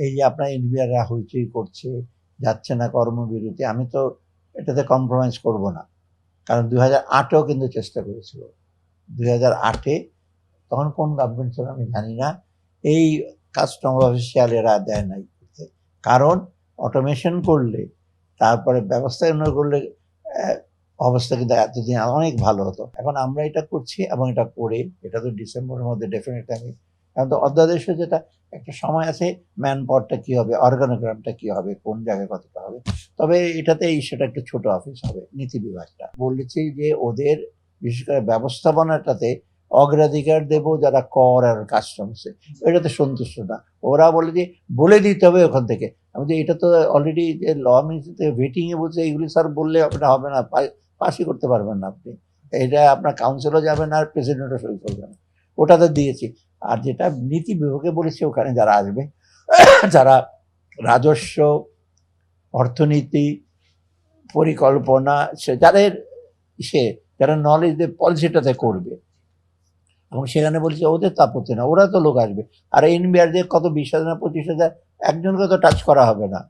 এই যে আপনার এনবিআররা হইচই করছে, যাচ্ছে না কর্মবিরতি, আমি তো এটাতে কম্প্রোমাইজ করব না। কারণ 2008-এও কিন্তু চেষ্টা করেছিল। 2008-এ তখন কোন গভর্নমেন্ট ছিল আমি জানি না, এই কাস্টম অফিসিয়াল এরা দেয় নাই করতে। কারণ অটোমেশন করলে, তারপরে ব্যবস্থা উন্নয়ন করলে অবস্থা কিন্তু এতদিন অনেক ভালো হতো। এখন আমরা এটা করছি এবং এটা করে, এটা তো ডিসেম্বরের মধ্যে ডেফিনেটলি আমি, এখন তো অধ্যাদেশে যেটা একটা সময় আছে, ম্যান পাওয়ারটা কী হবে, অর্গানোগ্রামটা কী হবে, কোন জায়গায় কতটা হবে। তবে এটাতে সেটা একটা ছোট অফিস হবে, নীতি বিভাগটা। বলেছি যে ওদের বিশেষ করে ব্যবস্থাপনাটাতে অগ্রাধিকার দেব যারা কর আর কাস্টমসে, এটাতে সন্তুষ্ট না। ওরা বলে যে বলে দিতে হবে ওখান থেকে। আমি যে এটা তো অলরেডি যে ল মিনিস্ট্রিতে ভেটিংয়ে বলছে, এইগুলি স্যার বললে আপনার হবে না, পাসই করতে পারবেন না আপনি। এটা আপনার কাউন্সিলও যাবে না, আর প্রেসিডেন্টও সই করবে না। ওটাতে দিয়েছি। আর যেটা নীতি বিভাগে বলেছি, ওখানে যারা আসবে, যারা রাজস্ব, অর্থনীতি, পরিকল্পনা, সে যাদের যারা নলেজ দিয়ে পলিসিটাতে করবে, এবং সেখানে বলছে ওদের তো আপত্তি না, ওরা তো লোক আসবে। আর এনবিআর দিয়ে কত 20,000 না 25,000, একজনকে তো টাচ করা হবে না।